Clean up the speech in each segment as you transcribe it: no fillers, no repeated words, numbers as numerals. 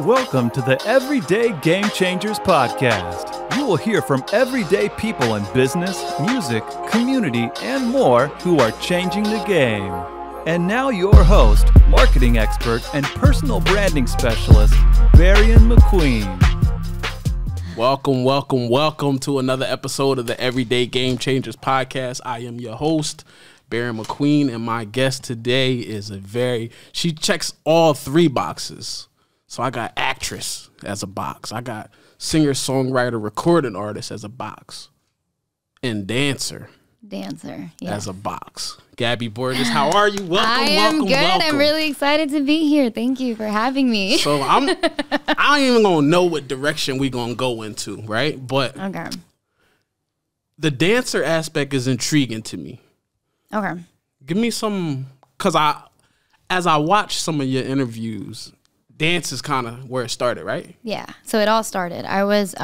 Welcome to the Everyday Game Changers podcast. You will hear from everyday people in business, music, community, and more who are changing the game. And now your host, marketing expert, and personal branding specialist, Varian McQueen. Welcome to another episode of the Everyday Game Changers podcast. I am your host, Varian McQueen, and my guest today is she checks all three boxes. So I got actress as a box. I got singer, songwriter, recording artist as a box. And dancer. As a box. Gabby Borges, how are you? Welcome. I'm really excited to be here. Thank you for having me. So I ain't even gonna know what direction we gonna go into, right? But okay. The dancer aspect is intriguing to me. Okay. Give me some, because as I watch some of your interviews, dance is kind of where it started, right? Yeah. So it all started. I was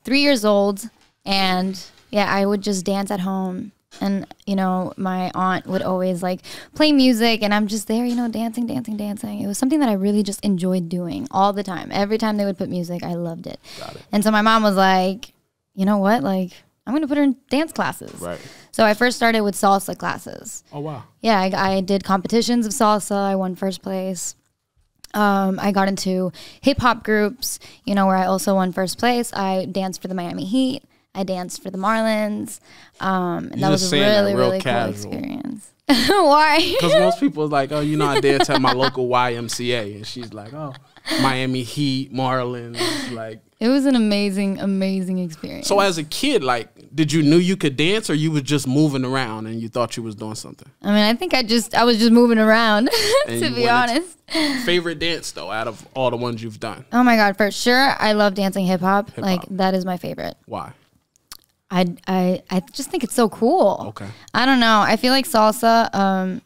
3 years old, and yeah, I would just dance at home. And, you know, my aunt would always like play music, and I'm just there, you know, dancing. It was something that I really just enjoyed doing all the time. Every time they would put music, I loved it. Got it. And so my mom was like, you know what? Like, I'm going to put her in dance classes. Right. So I first started with salsa classes. Oh, wow. Yeah, I did competitions of salsa. I won first place. I got into hip hop groups, you know, where I also won first place. I danced for the Miami Heat. I danced for the Marlins. And that was a really cool experience. Why? Because most people are like, oh, you know, I dance at my local YMCA. And she's like, oh, Miami Heat, Marlins. Like, it was an amazing experience. So as a kid, like, did you knew you could dance, or you was just moving around and you thought you was doing something? I mean, I think I was just moving around, to be honest. Favorite dance, though, out of all the ones you've done? Oh, my God. For sure, I love dancing hip-hop. Like, that is my favorite. Why? I just think it's so cool. Okay. I don't know. I feel like salsa,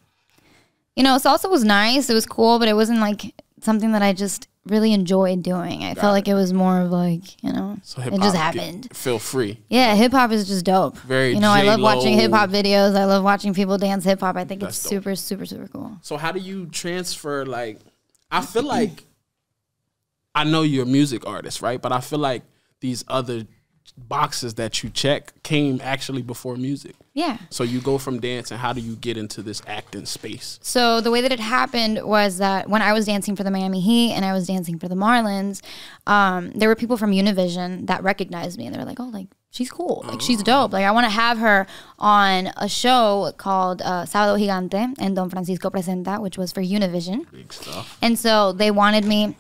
you know, salsa was nice. It was cool, but it wasn't like something that I just really enjoyed doing. I felt like it was more of like, you know, so it just happened. Feel free. Yeah, hip hop is just dope. Very, you know, I love J-Lo. watching hip hop videos. I love watching people dance hip hop. I think it's dope. super cool. So how do you transfer, like, I feel like, I know you're a music artist, right? But I feel like these other boxes that you check came actually before music. Yeah. So you go from dance, and how do you get into this acting space? So the way that it happened was that when I was dancing for the Miami Heat and I was dancing for the Marlins, there were people from Univision that recognized me, and they were like, oh, like, she's cool. Like, she's dope. Like, I want to have her on a show called Sábado Gigante and Don Francisco Presenta, which was for Univision. Big stuff. And so they wanted me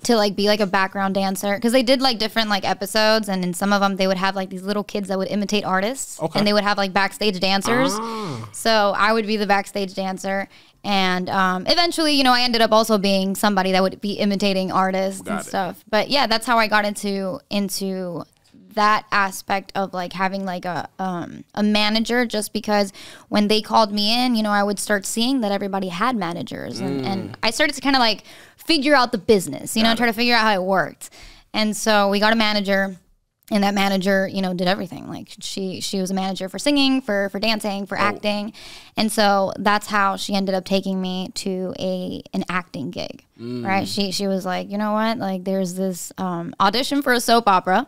to like be like a background dancer, because they did like different like episodes, and in some of them they would have like these little kids that would imitate artists. Okay. And they would have like backstage dancers. So I would be the backstage dancer, and eventually, you know, I ended up also being somebody that would be imitating artists and stuff. But yeah, that's how I got into that aspect of like having like a manager, just because when they called me in, you know, I would start seeing that everybody had managers, and I started to kind of like figure out the business, you know, try to figure out how it worked. And so we got a manager, and that manager, you know, did everything. Like she was a manager for singing, for dancing, for acting. And so that's how she ended up taking me to an acting gig, right? She was like, you know what, like, there's this audition for a soap opera.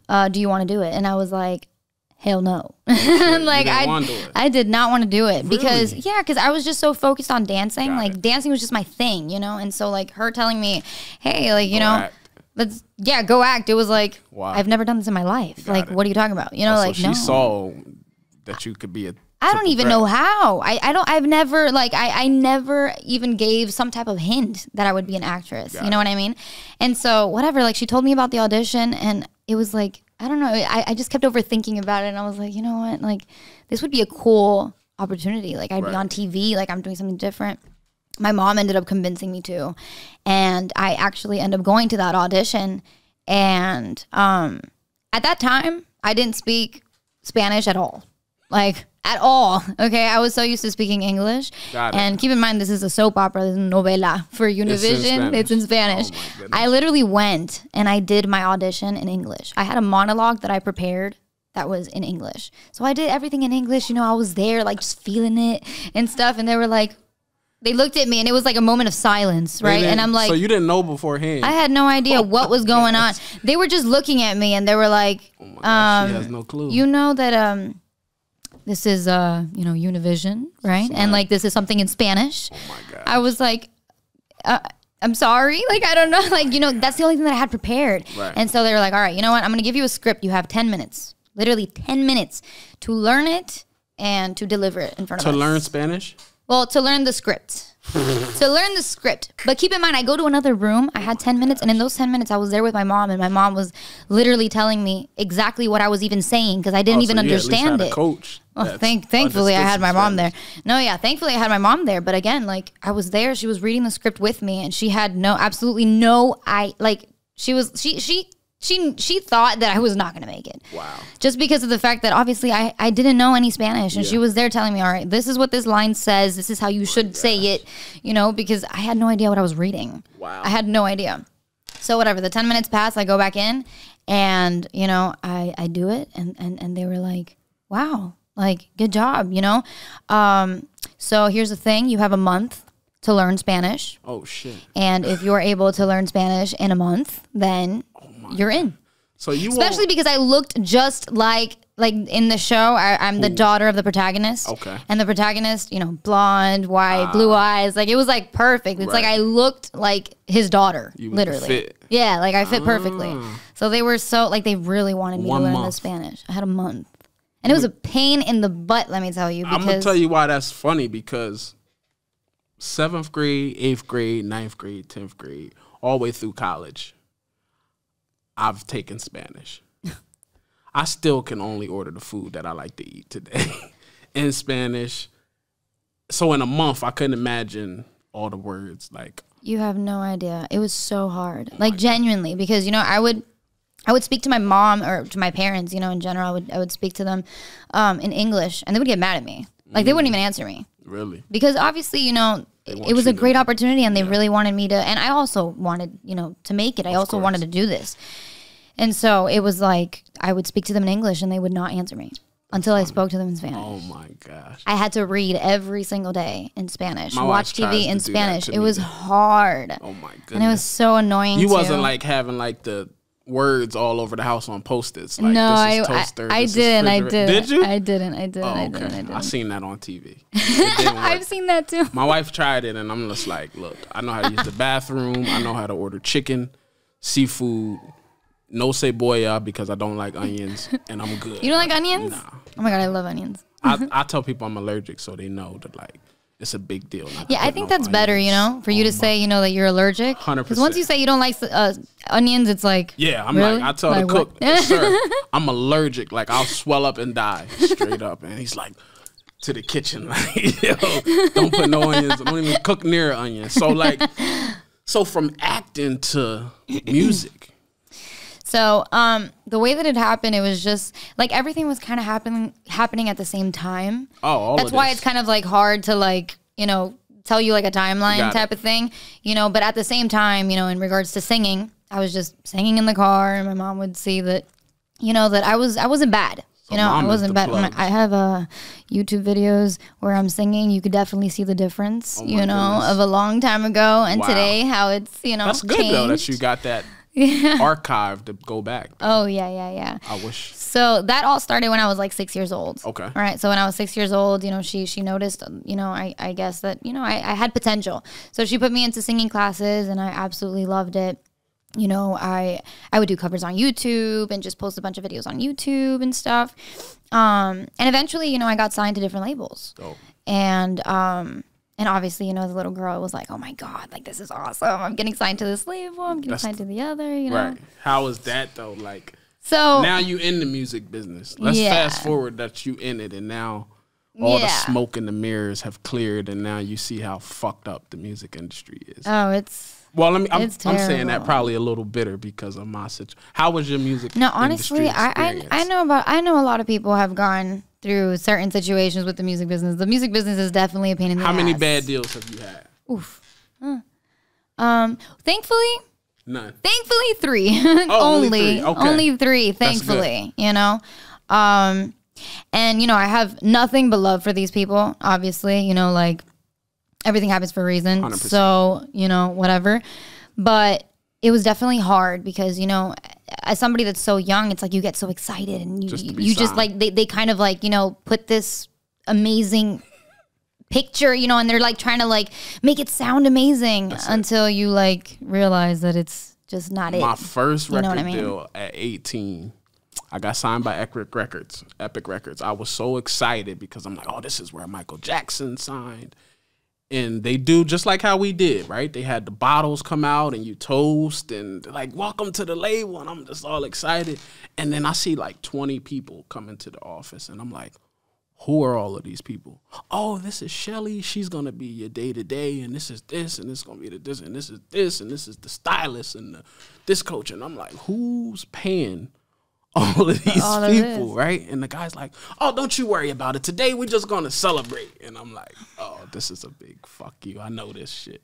Do you want to do it? And I was like, hell no. Like, I did not want to do it. Really? because I was just so focused on dancing. Like, dancing was just my thing, you know? And so, like, her telling me, hey, like, you know, go act. It was like, wow. I've never done this in my life. Like, what are you talking about? You know, like, she saw that you could be a I don't even know how. I've never, like, I never even gave some type of hint that I would be an actress. You know what I mean? And so, whatever, like, she told me about the audition, and it was like, I don't know, I just kept overthinking about it, and I was like, you know what, like, this would be a cool opportunity. Like, I'd be on TV, like, I'm doing something different. My mom ended up convincing me to, and I actually ended up going to that audition, and at that time, I didn't speak Spanish at all. Like, at all. Okay, I was so used to speaking English. And keep in mind, this is a soap opera, this is a novela for Univision. It's in Spanish. Oh, I literally went and I did my audition in English. I had a monologue that I prepared that was in English. So I did everything in English. You know, I was there, like, just feeling it and stuff. And they were like, they looked at me and it was like a moment of silence, right? And I'm like, so you didn't know beforehand? I had no idea what was going on. They were just looking at me and they were like, oh my God, she has no clue. You know that this is Univision, right? And like this is something in Spanish. Oh my God. I was like, I'm sorry. Like, I don't know. Like, that's the only thing that I had prepared. Right. And so they were like, all right, you know what? I'm going to give you a script. You have 10 minutes, literally 10 minutes to learn it and to deliver it in front of us. To learn Spanish? Well, to learn the script. To learn the script. But keep in mind, I go to another room. I had 10 minutes. And in those 10 minutes, I was there with my mom. And my mom was literally telling me exactly what I was even saying because I didn't even understand it. Coach. Well, thankfully, I had my mom there. No, yeah, thankfully, I had my mom there. But again, like, I was there. She was reading the script with me. And she had absolutely no, she thought that I was not going to make it. Wow. Just because of the fact that obviously I didn't know any Spanish. And she was there telling me, all right, this is what this line says. This is how you should say it, because I had no idea what I was reading. Wow. I had no idea. So whatever, the 10 minutes pass, I go back in and, I do it. And they were like, wow, like, good job, So here's the thing. You have a month to learn Spanish. Oh, shit. And if you're able to learn Spanish in a month, then you're in. So especially because I looked just like in the show, I'm the daughter of the protagonist. Okay. And the protagonist, blonde, white, blue eyes. Like, it was like perfect. It's like I looked like his daughter, literally. Fit. Yeah, like I fit perfectly. So they were they really wanted me to learn the Spanish. I had a month. And it was a pain in the butt, let me tell you. I'm going to tell you why that's funny, because 7th grade, 8th grade, 9th grade, 10th grade, all the way through college, I've taken Spanish. I still can only order the food that I like to eat today in Spanish. So in a month, I couldn't imagine all the words. Like, you have no idea. It was so hard. Like, genuinely, because, I would speak to my mom or to my parents, in general. I would speak to them in English, and they would get mad at me. Like, they wouldn't even answer me. Really? Because obviously, it was a great opportunity, and they really wanted me to, and I also wanted, to make it. I also wanted to do this. And so it was like, I would speak to them in English, and they would not answer me until I spoke to them in Spanish. Oh, my gosh. I had to read every single day in Spanish, My watch TV in Spanish. It was hard. Oh, my goodness. And it was so annoying, You wasn't, like, having, like, the words all over the house on Post-its. Like, no, this is toaster, I this is didn't. Did you? I didn't. Oh, okay. I seen that on TV. I've seen that too. My wife tried it, and I'm just like, look, I know how to use the bathroom. I know how to order chicken, seafood, no cebolla because I don't like onions, and I'm good. You don't like onions? Nah. Oh my God, I love onions. I tell people I'm allergic so they know that, like, it's a big deal. Yeah, I think that's better, for you to say, that you're allergic. 100%. Because once you say you don't like onions, it's like, yeah, I'm really? like, I tell the cook, sir, I'm allergic. Like, I'll swell up and die straight up. And he's like, to the kitchen, like, yo, don't put no onions. Don't even cook near onions. So from acting to music. So the way that it happened, it was just like everything was kind of happening at the same time. Oh, that's why it's kind of like hard to tell you like a timeline type of thing, But at the same time, in regards to singing, I was just singing in the car, and my mom would see that, that I wasn't bad. I wasn't bad. I have YouTube videos where I'm singing. You could definitely see the difference, of a long time ago and today, how it's, That's good changed. though that you got that. Archive to go back. Oh, yeah. I wish. So that all started when I was like 6 years old. Okay. All right. So when I was 6 years old, she noticed, I guess that, I had potential. So she put me into singing classes, and I absolutely loved it. I would do covers on YouTube and just post a bunch of videos on YouTube and stuff. And eventually, I got signed to different labels. Oh. And obviously, as a little girl, it was like, oh my God, like, this is awesome. I'm getting signed to this label. I'm getting signed to the other, Right. How is that, though? Like, so now you in the music business. Let's fast forward that you in it, and now all the smoke and the mirrors have cleared, and now you see how fucked up the music industry is. Oh, it's... Well, I'm saying that probably a little bitter because of my situation. How was your music? No, honestly, I know a lot of people have gone through certain situations with the music business. The music business is definitely a pain in the ass. How many bad deals have you had? Oof. Thankfully, none. Thankfully, 3. Oh, only 3. Okay. Only 3. Thankfully, and I have nothing but love for these people. Obviously, everything happens for a reason. 100%. So, you know, whatever. But it was definitely hard because, you know, as somebody that's so young, it's like you get so excited and you just like, they kind of like, you know, put this amazing picture, you know, and they're like trying to like make it sound amazing until you like realize that it's just not it. My first record deal at 18, I got signed by Epic Records. I was so excited because I'm like, oh, this is where Michael Jackson signed. And they do just like how we did, right? They had the bottles come out and you toast and like, welcome to the label. And I'm just all excited. And then I see like 20 people come into the office and I'm like, who are all of these people? Oh, this is Shelly. She's going to be your day-to-day. And this is this. And this is going to be this. And this is this. And this is the stylist and this coach. And I'm like, who's paying all of these people, right? And the guy's like, oh, don't you worry about it. Today we're just going to celebrate. And I'm like, oh, this is a big fuck you. I know this shit.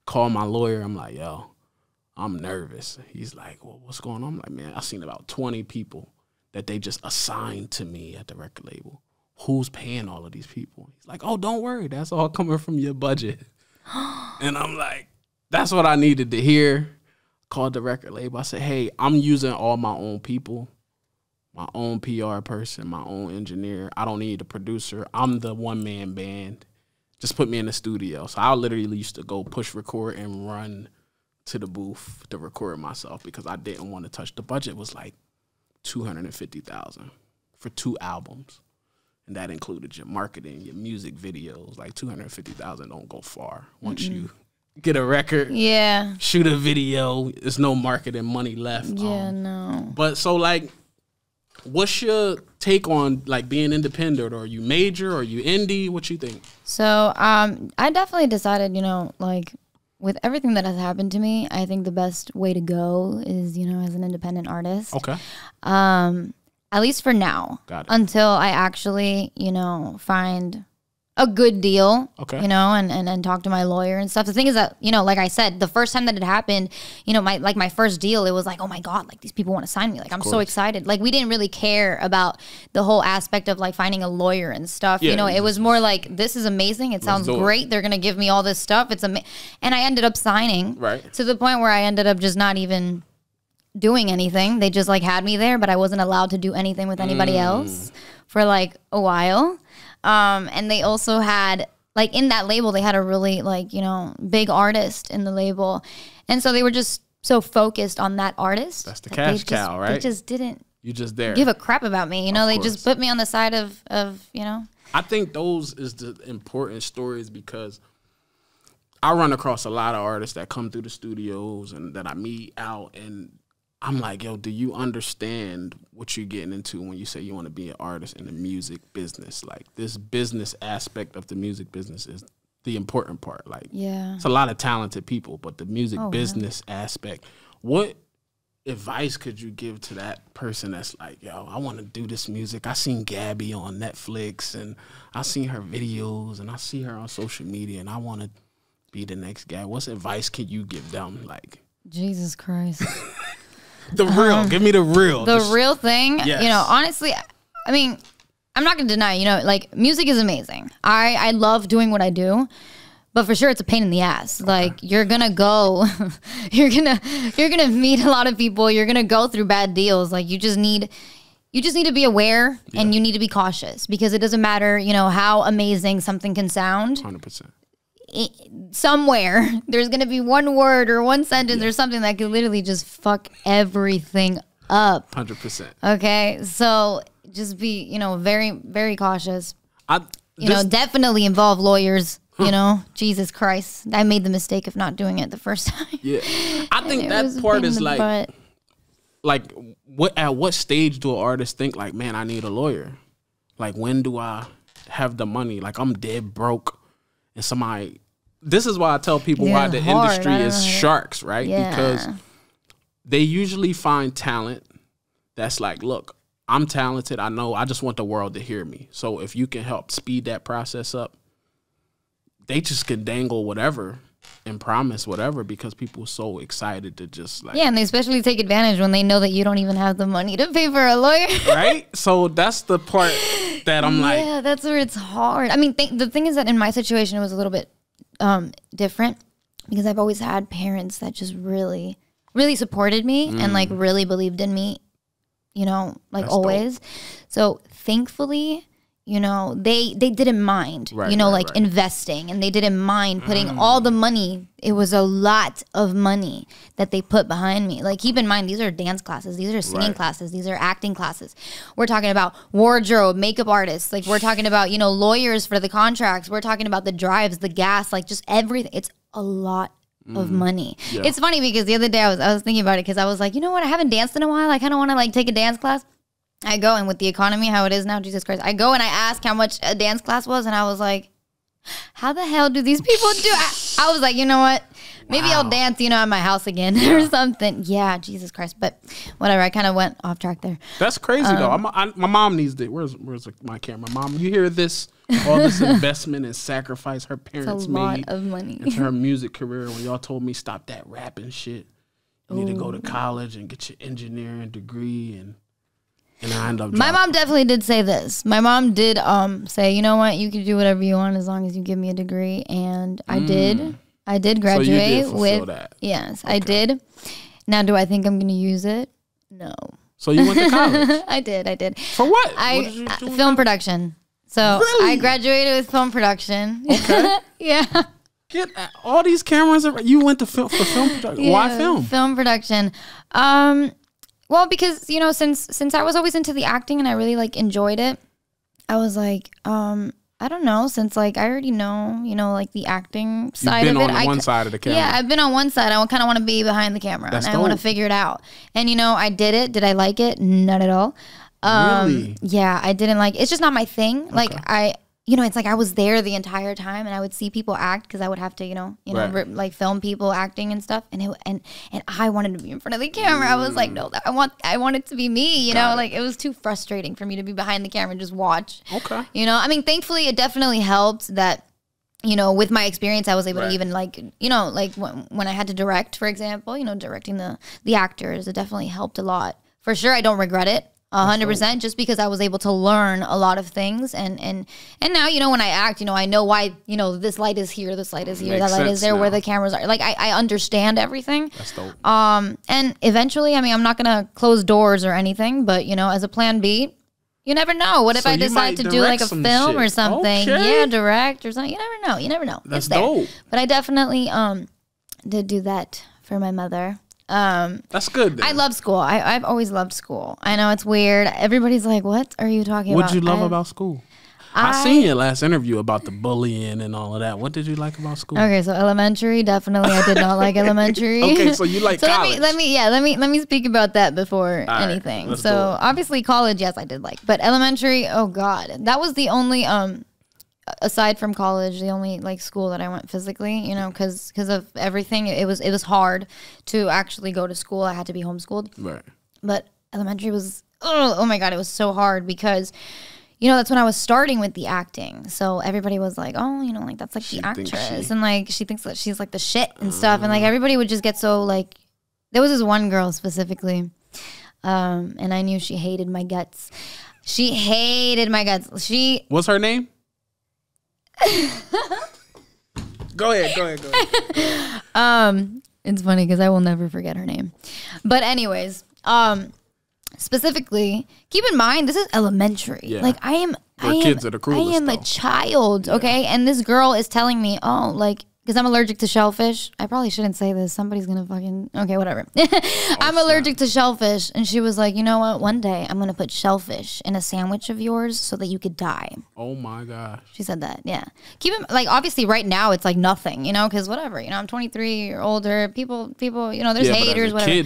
Call my lawyer. I'm like, yo, I'm nervous. He's like, well, what's going on? I'm like, man, I've seen about 20 people that they just assigned to me at the record label. Who's paying all of these people? He's like, oh, don't worry. That's all coming from your budget. And I'm like, that's what I needed to hear. Called the record label. I said, hey, I'm using all my own people. My own PR person, my own engineer. I don't need a producer. I'm the one-man band. Just put me in the studio. So I literally used to go push record and run to the booth to record myself because I didn't want to touch. The budget was like $250,000 for 2 albums. And that included your marketing, your music videos. Like $250,000 don't go far. Once you get a record, shoot a video, there's no marketing money left. Yeah, no. But so like, what's your take on like being independent? Or you major or you indie? What you think? So I definitely decided, you know, like with everything that has happened to me, I think the best way to go is, you know, as an independent artist. Okay. At least for now. Got it. Until I actually, you know, find a good deal, you know, and talk to my lawyer and stuff. The thing is that, you know, like I said, the first time that it happened, you know, my first deal, it was like, oh my God, like these people want to sign me. Like, I'm so excited. Like, we didn't really care about the whole aspect of like finding a lawyer and stuff. Yeah, you know, it was more like, this is amazing. It sounds great. They're going to give me all this stuff. It's and I ended up signing to the point where I ended up just not even doing anything. They just like had me there, but I wasn't allowed to do anything with anybody else for like a while. And they also had, like, in that label, they had a really, like, you know, big artist in the label. And so they were just so focused on that artist. That's the cash cow, right? They just didn't give a crap about me. You know, they just put me on the side of, you know. I think those is the important stories because I run across a lot of artists that come through the studios and that I meet out, and I'm like, yo, do you understand what you're getting into when you say you want to be an artist in the music business? Like, this business aspect of the music business is the important part. Like, it's a lot of talented people, but the music business aspect, what advice could you give to that person that's like, yo, I want to do this music. I seen Gabby on Netflix, and I seen her videos, and I see her on social media, and I want to be the next guy. What advice can you give them? Like, Jesus Christ. The real. Give me the real. The real thing. Yes. You know, honestly, I mean, I'm not going to deny, you know, like, music is amazing. I love doing what I do, but for sure it's a pain in the ass. Okay. Like, you're going to go, you're going to meet a lot of people. You're going to go through bad deals. Like, you just need to be aware and you need to be cautious because it doesn't matter, you know, how amazing something can sound. 100%. Somewhere there's going to be one word or one sentence or something that could literally just fuck everything up. 100%. Okay, so just be, you know, very, very cautious. You know, definitely involve lawyers. You know, Jesus Christ, I made the mistake of not doing it the first time. Yeah, I think that part is like at what stage do an artist think like, man, I need a lawyer? Like, when do I have the money? Like, I'm dead broke. And somebody, this is why I tell people why the industry is sharks, right? Yeah. Because they usually find talent that's like, look, I'm talented. I know. I just want the world to hear me. So if you can help speed that process up, they just can dangle whatever and promise whatever because people are so excited to just like. Yeah, and they especially take advantage when they know that you don't even have the money to pay for a lawyer. Right? So that's the part that I'm like. Yeah, that's where it's hard. I mean, the thing is that in my situation, it was a little bit different because I've always had parents that just really, really supported me and like really believed in me, you know, like That's always. dope. So thankfully, you know, they didn't mind, you know, like investing, and they didn't mind putting all the money. It was a lot of money that they put behind me. Like, keep in mind, these are dance classes, these are singing classes, these are acting classes. We're talking about wardrobe, makeup artists. Like, we're talking about, you know, lawyers for the contracts. We're talking about the drives, the gas, like just everything. It's a lot of money. Yeah. It's funny because the other day I was thinking about it because I was like, you know what? I haven't danced in a while. I kind of want to like take a dance class. I go, and with the economy how it is now, Jesus Christ, I go and I ask how much a dance class was, and I was like, how the hell do these people do? I was like, you know what? Maybe I'll dance, you know, at my house again or something. Yeah, Jesus Christ. But whatever, I kind of went off track there. That's crazy, though. My mom needs to, where's my camera? Mom, you hear this? All this investment and sacrifice her parents made. It's a lot of money. Into her music career. When y'all told me stop that rapping shit. You need to go to college and get your engineering degree and I end up my mom definitely did say this. My mom did say, you know what, you can do whatever you want as long as you give me a degree. And I did graduate. So you did fulfill that. Yes, okay. I did. Now, do I think I'm going to use it? No. So you went to college? I did. For what? What did you do? Film production. So really? I graduated with film production. Okay. Yeah. Get all these cameras. You went to for film production. Yeah, why film? Film production. Well, because, you know, since I was always into the acting and I really like enjoyed it, I was like, I don't know, since like I already know, you know, like the acting side of it. You've been on one side of the camera. Yeah, I've been on one side. I kind of want to be behind the camera. That's and I want to figure it out. And, you know, I did it. Did I like it? Not at all. Really? Yeah, I didn't like it. It's just not my thing. Okay. Like you know, it's like I was there the entire time, and I would see people act because I would have to, you know, like film people acting and stuff. And I wanted to be in front of the camera. I was like, no, I want it to be me. You know, like it was too frustrating for me to be behind the camera and just watch. Okay. You know, I mean, thankfully, it definitely helped that, you know, with my experience, I was able to even like, you know, like when I had to direct, for example, you know, directing the actors, it definitely helped a lot. For sure, I don't regret it. 100%, just because I was able to learn a lot of things, and now, you know, when I act, you know, I know why, you know, this light is here, this light is here, that light is there, where the cameras are. Like I understand everything. That's dope. And eventually, I mean, I'm not gonna close doors or anything, but you know, as a plan B, you never know. What if I decide to do like a film or something? Okay. Yeah, direct or something. You never know. You never know. That's dope. But I definitely did do that for my mother. That's good. I love school. I've always loved school. I know it's weird. Everybody's like, what are you talking about? What'd you love about school? I seen your last interview about the bullying and all of that. What did you like about school? Okay, so elementary, definitely I did not like elementary. Okay, so you like college. Let me speak about that before anything. Right, so obviously college, yes, I did like. But elementary, oh God. That was the only aside from college, the only like school that I went physically, you know, because of everything, it was hard to actually go to school. I had to be homeschooled. Right. But elementary was, oh my God, it was so hard because, you know, that's when I was starting with the acting. So everybody was like, oh, you know, like that's like the actress. And like she thinks that she's like the shit and stuff. And like everybody would just get so like, there was this one girl specifically, and I knew she hated my guts. She hated my guts. What's her name? Go ahead. It's funny because I will never forget her name. But anyways, specifically, keep in mind this is elementary. Yeah. Like kids are the coolest, I am a child, okay? And this girl is telling me, oh, like, because I'm allergic to shellfish. I probably shouldn't say this. Somebody's going to fucking... Okay, whatever. I'm allergic to shellfish. And she was like, you know what? One day I'm going to put shellfish in a sandwich of yours so that you could die. Oh, my gosh. She said that, yeah. Keep it... Like, obviously, right now, it's like nothing, you know? Because whatever, you know, I'm 23 or older. People, you know, there's haters, whatever.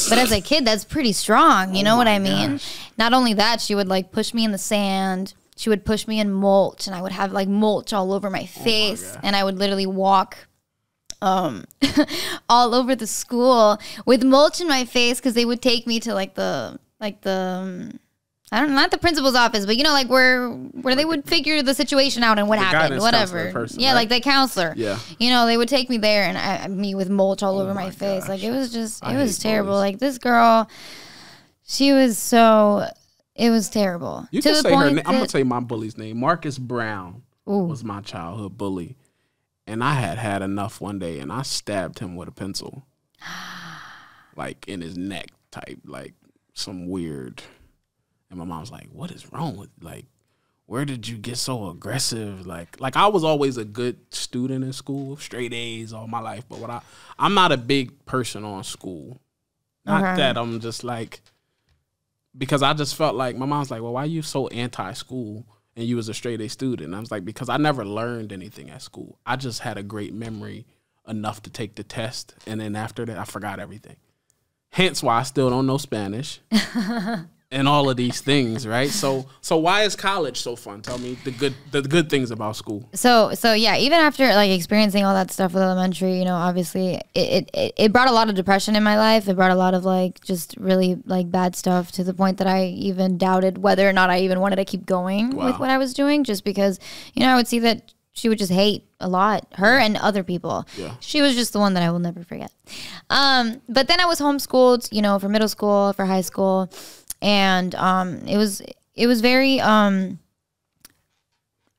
But as a kid, that's pretty strong. You know what I mean? Gosh. Not only that, she would, like, push me in the sand. She would push me in mulch, and I would have like mulch all over my face, and I would literally walk all over the school with mulch in my face because they would take me to like the I don't know, not the principal's office, but you know, like where they would figure the situation out and what happened, whatever. Person, right? Like the counselor. Yeah. You know, they would take me there and me with mulch all over my face. Like it was terrible. Like this girl, she was so. It was terrible. You can say her name. I'm going to tell you my bully's name. Marcus Brown was my childhood bully. And I had enough one day, and I stabbed him with a pencil, like in his neck type, like some weird. And my mom's like, "What is wrong with, like, where did you get so aggressive?" Like I was always a good student in school, straight A's all my life. But I'm not a big person on school. Not that I'm just like, because I just felt like my mom's like, "Well, why are you so anti-school and you was a straight A student?" And I was like, because I never learned anything at school. I just had a great memory enough to take the test, and then after that, I forgot everything. Hence why I still don't know Spanish. And all of these things, right? So why is college so fun? Tell me the good things about school. So yeah, even after like experiencing all that stuff with elementary, you know, obviously it brought a lot of depression in my life. It brought a lot of like just really like bad stuff, to the point that I even doubted whether or not I even wanted to keep going with what I was doing, just because, you know, I would see that she would just hate a lot, her and other people. Yeah. She was just the one that I will never forget. But then I was homeschooled, you know, for middle school, for high school. And it was very I'm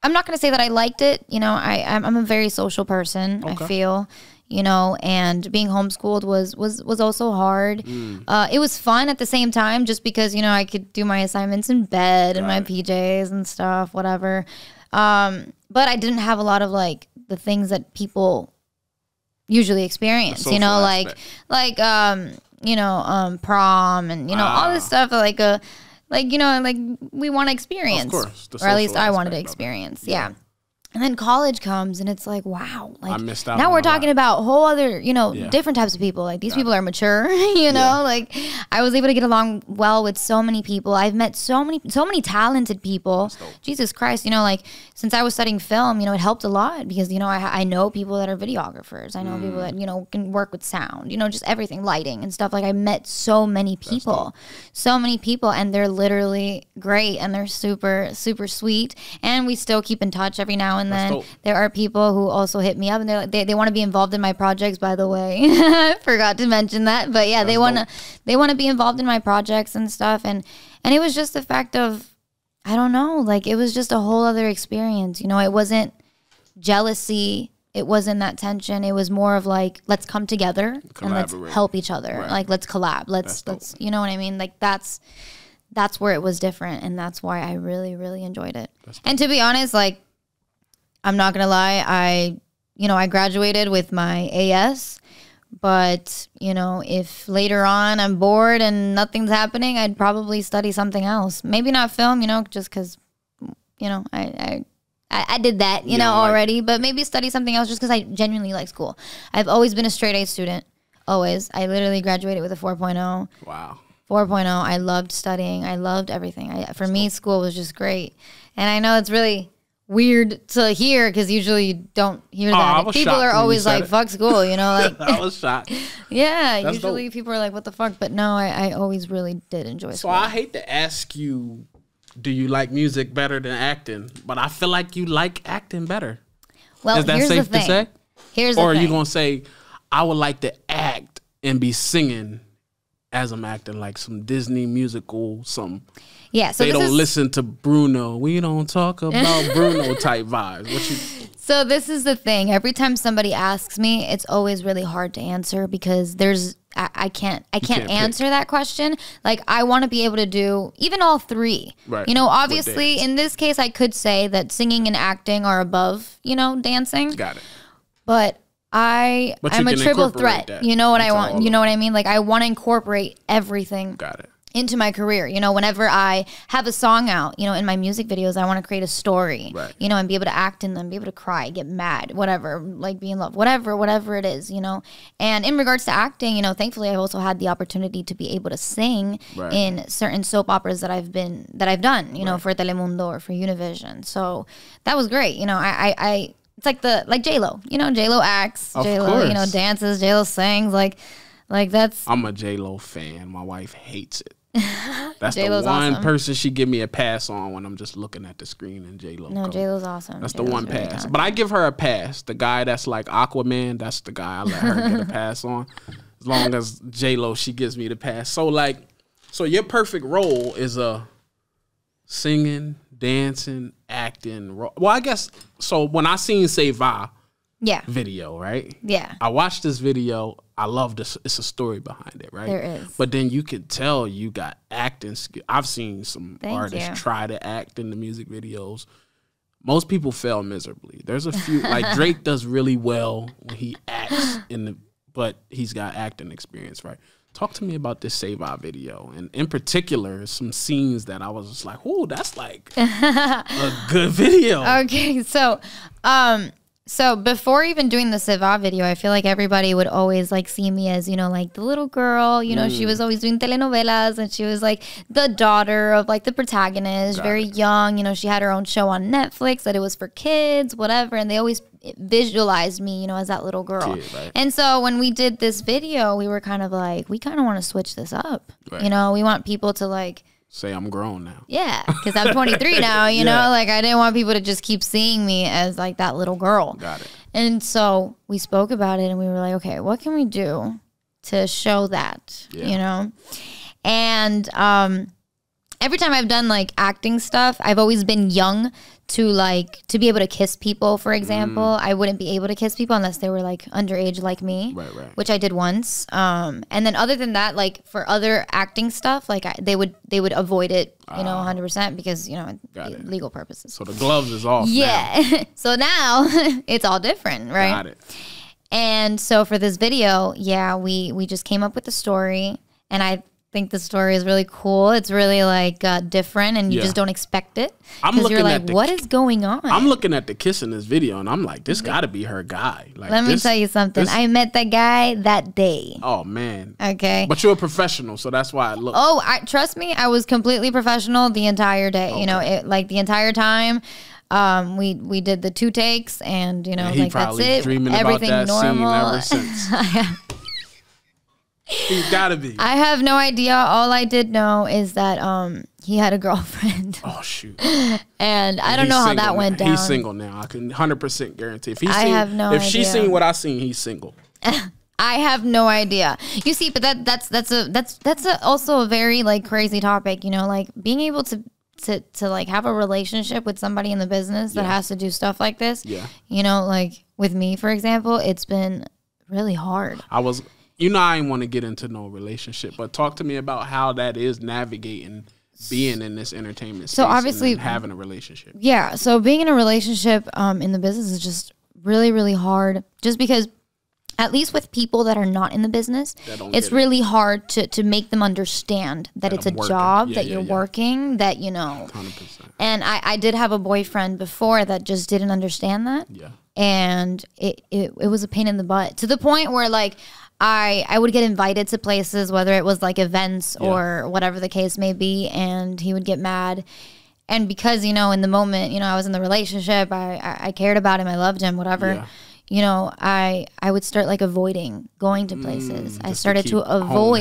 not going to say that I liked it. You know, I'm a very social person, I feel, you know, and being homeschooled was also hard. It was fun at the same time, just because, you know, I could do my assignments in bed in my PJs and stuff, whatever. But I didn't have a lot of like the things that people usually experience, you know, aspect. You know, prom and, you know, all this stuff, like, you know, like we want to experience, of course, or at least I wanted to experience. Yeah. And then college comes, and it's like, wow, like, I missed out. Now we're talking about whole other, you know, different types of people. Like, these people are mature, you know, like I was able to get along well with so many people. I've met so many talented people. Jesus Christ, you know, like, since I was studying film, you know, it helped a lot, because, you know, I know people that are videographers. I know people that, you know, can work with sound, you know, just everything, lighting and stuff. Like, I met so many people, and they're literally great, and they're super, super sweet. And we still keep in touch every now and then. There are people who also hit me up, and they're like, they want to be involved in my projects, by the way. I forgot to mention that. But yeah, they want to be involved in my projects and stuff. And it was just the fact of, I don't know, like, it was just a whole other experience. You know, it wasn't jealousy. It wasn't that tension. It was more of like, let's come together and let's help each other. Right. Like, let's collab. Let's, you know what I mean? Like, that's where it was different. And that's why I really, really enjoyed it. And to be honest, like, I'm not going to lie, I graduated with my AS, but, you know, if later on I'm bored and nothing's happening, I'd probably study something else. Maybe not film, you know, just because, you know, I did that, you know, already, but maybe study something else just because I genuinely like school. I've always been a straight A student, always. I literally graduated with a 4.0. Wow. 4.0. I loved studying. I loved everything. For me, school was just great. And I know it's really weird to hear, because usually you don't hear that. People are always like, fuck school, you know, like. I was shocked. Yeah, that's usually dope. People are like, what the fuck? But no, I always really did enjoy school. So I hate to ask you, do you like music better than acting? But I feel like you like acting better. Well, is that here's safe the thing. to say? Here's the thing. Or are thing. you going to say, I would like to act and be singing as I'm acting, like some Disney musical, some... Yeah, so they don't listen to Bruno. We don't talk about Bruno type vibes. So this is the thing. Every time somebody asks me, it's always really hard to answer, because I can't answer that question. Like, I want to be able to do even all three. Right. You know, obviously in this case, I could say that singing and acting are above, you know, dancing. Got it. But I'm a triple threat. That. You know what I want? You know what I mean? Like, I want to incorporate everything. Got it. Into my career. You know, whenever I have a song out, you know, in my music videos, I want to create a story, you know, and be able to act in them, be able to cry, get mad, whatever, like be in love, whatever it is, you know. And in regards to acting, you know, thankfully I've also had the opportunity to be able to sing in certain soap operas that I've done, you know, for Telemundo or for Univision. So that was great. You know, it's like J-Lo, you know, J-Lo acts, J-Lo, you know, dances, J-Lo sings, like that's. I'm a J-Lo fan. My wife hates it. That's J-Lo's the one awesome. Person she give me a pass on when I'm just looking at the screen and J-Lo. No, J-Lo's awesome. That's J-Lo's the one really pass. talented. But I give her a pass. The guy that's like Aquaman, that's the guy I let her get a pass on. As long as J-Lo, she gives me the pass. So your perfect role is a singing, dancing, acting role. Well, I guess, so when I seen Say Va, video, right? Yeah. I watched this video. I love this. It's a story behind it, right? There is. But then you could tell you got acting skill. I've seen some artists you. try to act in the music videos. Most people fail miserably. There's a few, like Drake does really well when he acts but he's got acting experience, right? Talk to me about this Save Our video. And in particular, some scenes that I was just like, oh, that's like a good video. Okay, so before even doing the Siva video, I feel like everybody would always like see me as, you know, like the little girl, you know, she was always doing telenovelas and she was like the daughter of like the protagonist, very young, you know, she had her own show on Netflix that it was for kids, whatever. And they always visualized me, you know, as that little girl. Kid, right? And so when we did this video, we were kind of like, we kind of want to switch this up. Right. You know, we want people to like, say I'm grown now. yeah, because I'm 23 now, you know? Like, I didn't want people to just keep seeing me as, like, that little girl. Got it. And so we spoke about it, and we were like, okay, what can we do to show that, you know? And every time I've done, like, acting stuff, I've always been young to be able to kiss people, for example. I wouldn't be able to kiss people unless they were like underage like me, Right. which I did once. And then other than that, like for other acting stuff, like they would avoid it, you know, 100% because, you know, legal purposes. So the gloves is off. Yeah. So now it's all different, right? Got it. And so for this video, we just came up with the story, and I think the story is really cool. It's really like different, and you just don't expect it. I'm looking you're like, at what is going on? I'm looking at the kiss in this video, and I'm like, this got to be her guy. Like, Let me tell you something. I met that guy that day. Oh man. Okay. But you're a professional, so that's why I look. Oh, trust me, I was completely professional the entire day. You know, like the entire time. We did the 2 takes, and you know, and he like that's it. Dreaming Everything about that normal. scene ever since. He's gotta be. I have no idea. All I did know is that he had a girlfriend. Oh shoot! And I don't know how that went down. He's single now. I can 100% guarantee. If If she's seen what I seen, he's single. I have no idea. You see, but that's also a very like crazy topic. You know, like being able to like have a relationship with somebody in the business that has to do stuff like this. Yeah. You know, like with me, for example, it's been really hard. You know, I didn't want to get into no relationship, but talk to me about how that is navigating being in this entertainment space. So obviously, and having a relationship. Yeah. So being in a relationship in the business is just really, really hard. Just because, at least with people that are not in the business, it's really hard to make them understand that it's a job, that you're working, that, you know. 100%. And I did have a boyfriend before that just didn't understand that. Yeah. And it was a pain in the butt, to the point where like I would get invited to places, whether it was like events or whatever the case may be, and he would get mad. And because, you know, in the moment, you know, I was in the relationship, I cared about him, I loved him, whatever. Yeah. You know, I would start like avoiding going to places. I started to avoid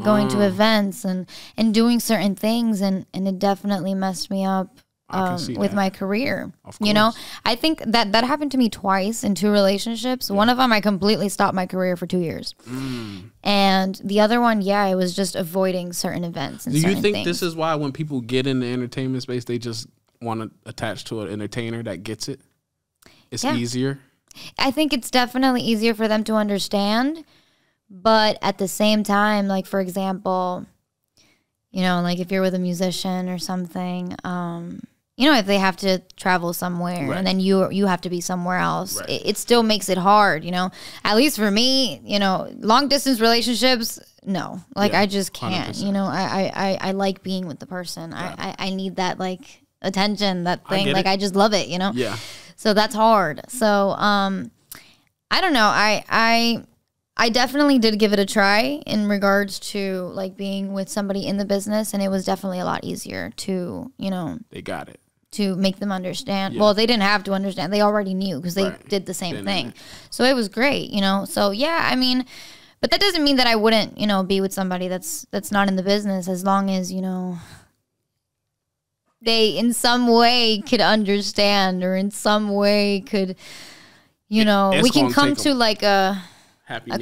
going to events and doing certain things, and it definitely messed me up. With my career, you know, I think that happened to me twice in 2 relationships. One of them, I completely stopped my career for 2 years. And the other one, it was just avoiding certain events. And do you think this is why when people get in the entertainment space, they just want to attach to an entertainer that gets it? It's easier. I think it's definitely easier for them to understand. But at the same time, like, for example, you know, like if you're with a musician or something, you know, if they have to travel somewhere and then you have to be somewhere else, it still makes it hard, you know. At least for me, you know, long distance relationships, no. Like I just can't, 100%. You know, I like being with the person. Yeah. I need that like attention, that thing. Like I just love it, you know. Yeah. So that's hard. So I don't know. I definitely did give it a try in regards to like being with somebody in the business, and it was definitely a lot easier to, you know. They got it. To make them understand. Yeah. Well, they didn't have to understand. They already knew because they did the same thing. So it was great, you know. So yeah, I mean, but that doesn't mean that I wouldn't, you know, be with somebody that's not in the business, as long as, you know, they in some way could understand, or in some way could, you know, we can come to like a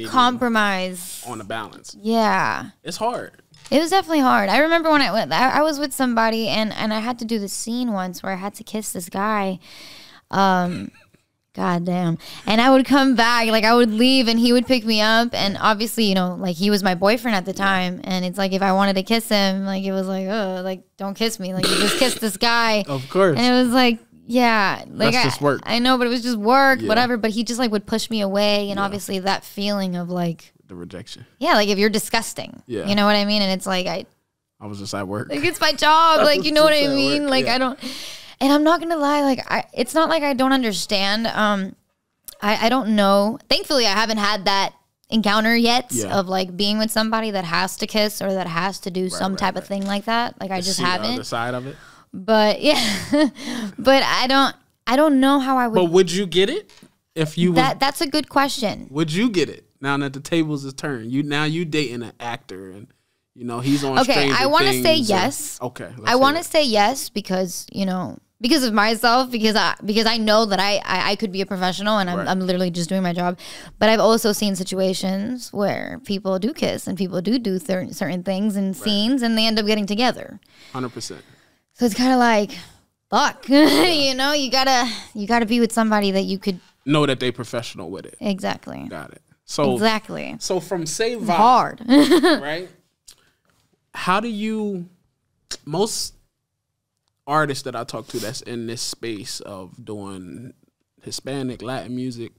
compromise on a balance. Yeah. It's hard. It was definitely hard. I remember when I was with somebody and I had to do this scene once where I had to kiss this guy. And God damn. And I would come back, like I would leave and he would pick me up. And obviously, you know, like he was my boyfriend at the time. And it's like, if I wanted to kiss him, like it was like, oh, like don't kiss me. Like you just kissed this guy. Of course. And it was like, yeah, like that's just work. I know, but it was just work, whatever. But he just like would push me away. And obviously that feeling of like the rejection. Yeah, like if you're disgusting. Yeah. You know what I mean? And it's like, I was just at work. Like it's my job. Like, you know what I mean? Like I don't. And I'm not gonna lie, like it's not like I don't understand. I don't know. Thankfully, I haven't had that encounter yet of like being with somebody that has to kiss or that has to do some type of thing like that. Like I just haven't. The other side of it. But yeah, but I don't know how I would. But would you get it if you? That's a good question. Would you get it now that the tables is turned? You dating an actor and. You know, he's on Okay, I want to say yes. Okay. I want to say yes because, you know, because of myself, because I know that I could be a professional and I'm literally just doing my job. But I've also seen situations where people do kiss and people do certain things and scenes and they end up getting together. 100%. So it's kind of like, fuck, you know, you gotta be with somebody that you could know that they professional with it. Exactly. Got it. So exactly. So from Say Vibe, hard, right? How do you, most artists that I talk to that's in this space of doing Hispanic, Latin music,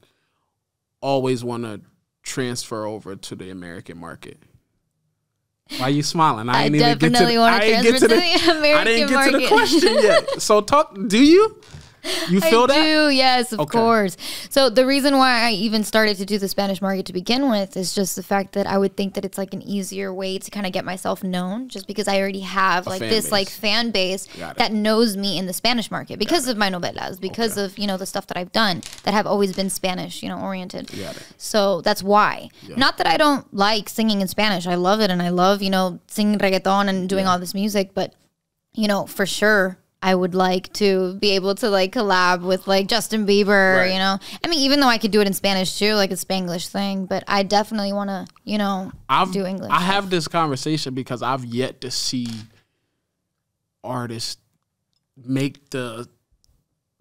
always want to transfer over to the American market? Why are you smiling? I definitely want to transfer to the American market. I didn't get to the question yet. So do you? You feel that? I do, yes, of course. So the reason why I even started to do the Spanish market to begin with is just the fact that I would think that it's like an easier way to kind of get myself known, just because I already have like this like fan base that knows me in the Spanish market because of my novelas, because of, you know, the stuff that I've done that have always been Spanish, you know, oriented. So that's why. Not that I don't like singing in Spanish. I love it, and I love, you know, singing reggaeton and doing all this music, but, you know, for sure, I would like to be able to like collab with like Justin Bieber, you know. I mean, even though I could do it in Spanish too, like a Spanglish thing, but I definitely want to, you know, do English. I have this conversation because I've yet to see artists make the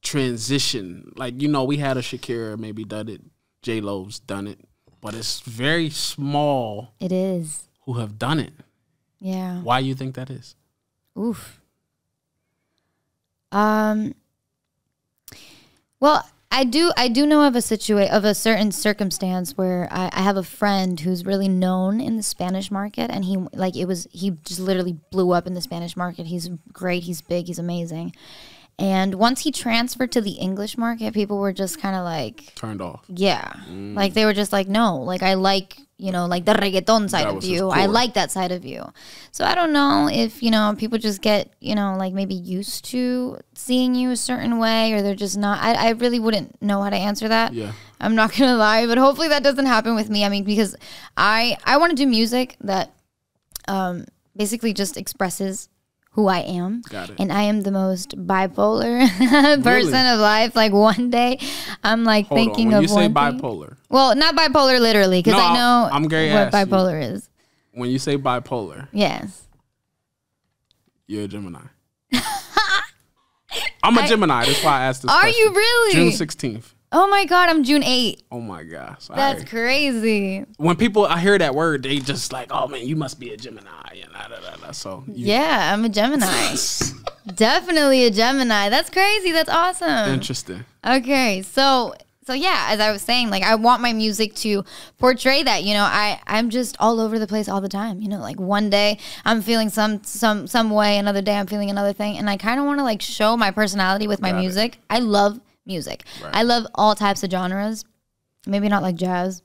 transition. Like, you know, we had a Shakira maybe done it, J-Lo's done it, but it's very small. It is. Who have done it. Yeah. Why do you think that is? Oof. Well, I do know of a certain circumstance where I have a friend who's really known in the Spanish market, and he just literally blew up in the Spanish market. He's great, he's big, he's amazing. And once he transferred to the English market, people were just kind of like turned off. Yeah. Like they were just like, no, like I like, you know, like the reggaeton side of you. I like that side of you. So I don't know if, you know, people just get, you know, like maybe used to seeing you a certain way, or they're just not. I really wouldn't know how to answer that. Yeah. I'm not going to lie, but hopefully that doesn't happen with me. I mean, because I want to do music that basically just expresses who I am. Got it. And I am the most bipolar person of life. Like one day I'm like thinking of one thing. When you say bipolar. Well, not bipolar literally, because I know what bipolar is. When you say bipolar. Yes. You're a Gemini. I'm a Gemini. That's why I asked this question. Are you really? June 16th. Oh my God, I'm June 8th. Oh my gosh. That's crazy. When people, I hear that word, they just like, oh man, you must be a Gemini. And So yeah, I'm a Gemini. Definitely a Gemini. That's crazy. That's awesome. Interesting. Okay, so yeah, as I was saying, like I want my music to portray that, you know, I'm just all over the place all the time. You know, like one day I'm feeling some way, another day I'm feeling another thing. And I kind of want to like show my personality with my music. I love music. Right. I love all types of genres. Maybe not like jazz.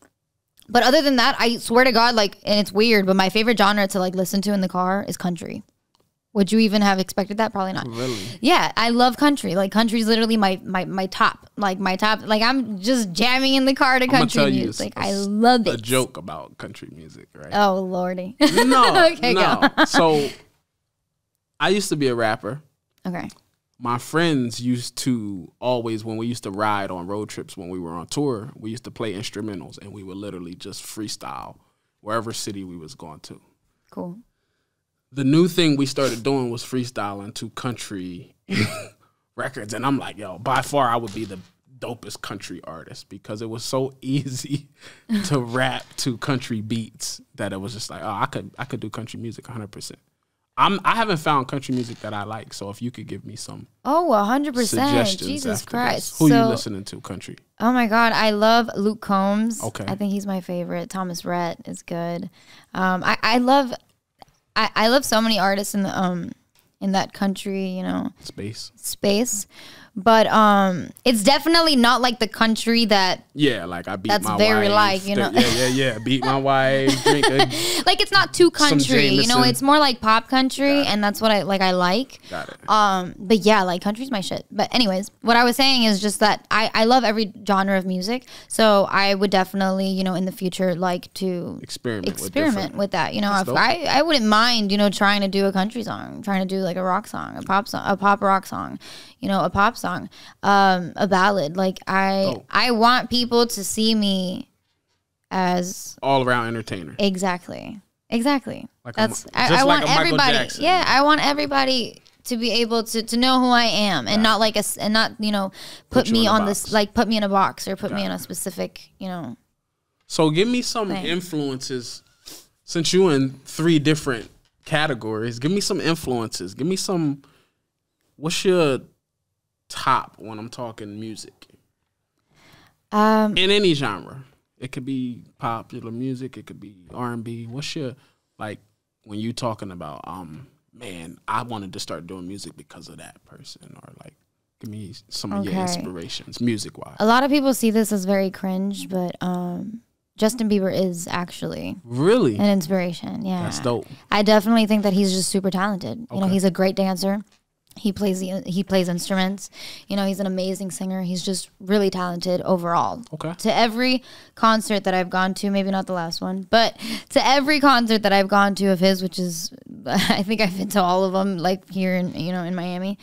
But other than that, I swear to God, like, and it's weird, but my favorite genre to like listen to in the car is country. Would you even have expected that? Probably not. Really? Yeah, I love country. Like country's literally my top. Like my top. Like I'm just jamming in the car to country music. I love it. A joke about country music, right? Oh Lordy. No. Okay, no. go. So I used to be a rapper. Okay. My friends used to always, when we used to ride on road trips when we were on tour, we used to play instrumentals, and we would literally just freestyle wherever city we was going to. Cool. The new thing we started doing was freestyling to country records, and I'm like, yo, by far I would be the dopest country artists because it was so easy to rap to country beats that it was just like, oh, I could do country music 100%. I haven't found country music that I like, so if you could give me some 100%. Jesus Christ. Who you listening to country? Oh my God, I love Luke Combs. Okay. I think he's my favorite. Thomas Rhett is good. I love so many artists in that country, space. But it's definitely not like the country that like I beat my wife. That's very like, Yeah. Beat my wife. Drink like it's not too country, it's more like pop country, and that's what I like. Got it. But yeah, like country's my shit. But anyways, what I was saying is just that I love every genre of music, so I would definitely in the future like to experiment with that. If I wouldn't mind trying to do a country song, trying to do like a rock song, a pop rock song, a pop song, a ballad. Like I want people to see me as all around entertainer. Exactly. Like I want like everybody. Jackson. Yeah, I want everybody to be able to know who I am and not like put me on this, like put me in a box or put me in a specific So give me some influences, since you in 3 different categories. Give me some influences. Give me some. What's your top when I'm talking music? In any genre. It could be popular music. It could be R&B. What's your, like, when you talking about, man, I wanted to start doing music because of that person, or like, give me some of your inspirations, music-wise. A lot of people see this as very cringe, but Justin Bieber is actually really an inspiration. Yeah, that's dope. I definitely think that he's just super talented. He's a great dancer. He plays instruments. He's an amazing singer. He's just really talented overall. Okay. To every concert that I've gone to, maybe not the last one, but to every concert that I've gone to of his, which is, I think I've been to all of them, like here in Miami.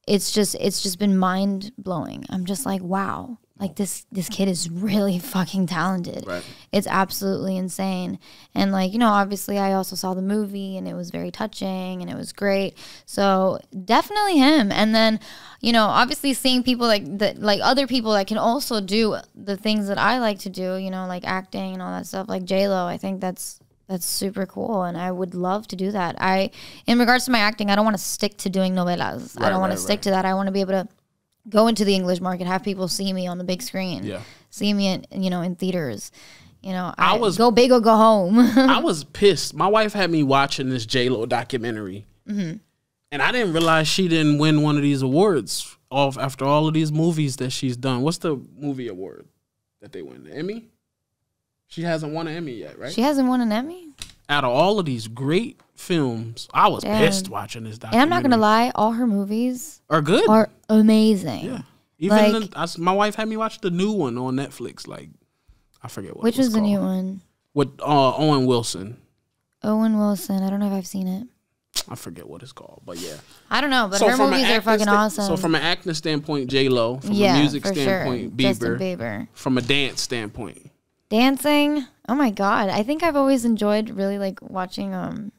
It's just been mind blowing. I'm just like, wow. Like this kid is really fucking talented. Right. It's absolutely insane. And like, obviously I also saw the movie and it was very touching and it was great. So definitely him. And then, obviously seeing people like other people that can also do the things that I like to do, like acting and all that stuff, like J-Lo. I think that's super cool, and I would love to do that. In regards to my acting, I don't want to stick to doing novelas. I don't want to stick to that. I want to be able to go into the English market, have people see me on the big screen, see me in theaters. I was go big or go home. I was pissed. My wife had me watching this J-Lo documentary, and I didn't realize she didn't win one of these awards after all of these movies that she's done. What's the movie award that they win? The Emmy? She hasn't won an Emmy yet, right? She hasn't won an Emmy? Out of all of these great films, I was pissed watching this documentary. And I'm not going to lie, all her movies are good. Are amazing. Yeah. Even my wife had me watch the new one on Netflix. Like, I forget what Which it was was called. The new one? With Owen Wilson. Owen Wilson. I don't know if I've seen it. I forget what it's called, but yeah. I don't know, but her movies are fucking awesome. So from an acting standpoint, J-Lo. From a music standpoint, Bieber. Justin Bieber. From a dance standpoint. Dancing, oh my God. I think I've always enjoyed really like watching, I've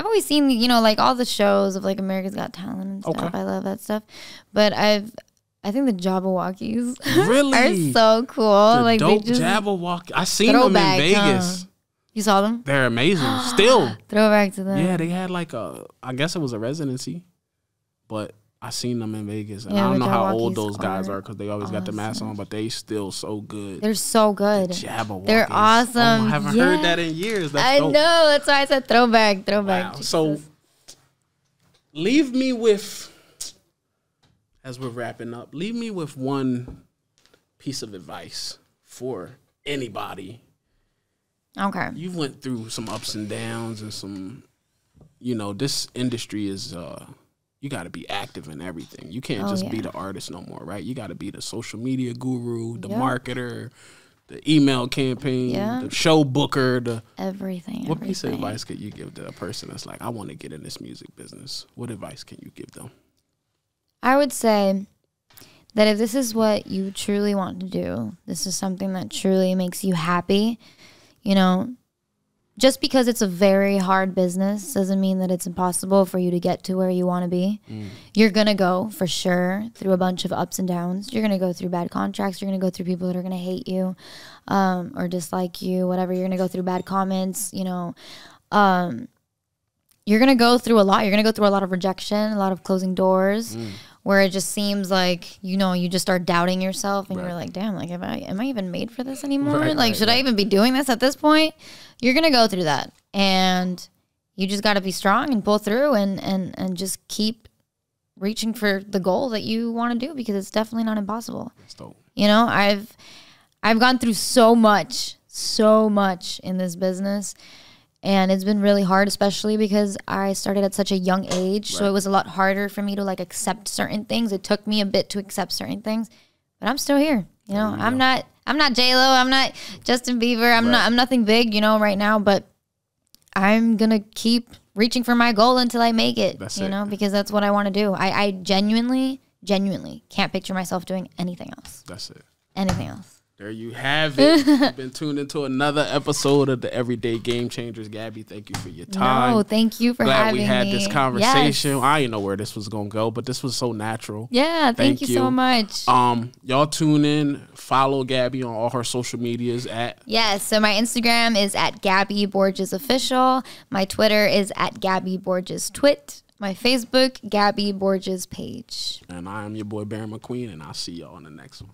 always seen, like all the shows of like America's Got Talent and stuff. Okay. I love that stuff. But I think the Jabberwockies are so cool. The like dope Jabberwocky. I seen them in Vegas. You saw them? They're amazing. Still. Throwback to them. Yeah, they had like I guess it was a residency, but I seen them in Vegas, and I don't know how old those guys are because they always got the mask on, but they still so good. They're so good. The They're awesome. Oh, I haven't heard that in years. That's dope. I know. That's why I said throwback. Wow. So leave me with, as we're wrapping up, leave me with one piece of advice for anybody. Okay. You went through some ups and downs and some, this industry is... you got to be active in everything. You can't just be the artist no more, right? You got to be the social media guru, the marketer, the email campaign, the show booker, everything. What piece of advice could you give to a person that's like, I want to get in this music business? What advice can you give them? I would say that if this is what you truly want to do, this is something that truly makes you happy, just because it's a very hard business doesn't mean that it's impossible for you to get to where you want to be. You're going to go, for sure, through a bunch of ups and downs. You're going to go through bad contracts. You're going to go through people that are going to hate you or dislike you, whatever. You're going to go through bad comments, you know. You're going to go through a lot. You're going to go through a lot of rejection, a lot of closing doors, where it just seems like, you know, you just start doubting yourself and you're like, damn, like, am I even made for this anymore? Should I even be doing this at this point? You're going to go through that. And you just got to be strong and pull through and just keep reaching for the goal that you want to do, because it's definitely not impossible. That's dope. You know, I've gone through so much in this business. And it's been really hard, especially because I started at such a young age. So it was a lot harder for me to like accept certain things. It took me a bit to accept certain things, but I'm still here. You know, I'm not J-Lo. I'm not Justin Bieber. I'm nothing big, you know, right now, but I'm going to keep reaching for my goal until I make it, you know, because that's what I want to do. I genuinely can't picture myself doing anything else. That's it. Anything else. There you have it. You've been tuned into another episode of the Everyday Game Changers. Gabby, thank you for your time. No, thank you for having me. Glad we had this conversation. Yes. I didn't know where this was going to go, but this was so natural. Yeah, thank you so much. Y'all tune in. Follow Gabby on all her social medias at... Yes, so my Instagram is at Gabby Borges Official. My Twitter is at Gabby Borges Twit. My Facebook, Gabby Borges page. And I am your boy, Baron McQueen, and I'll see y'all on the next one.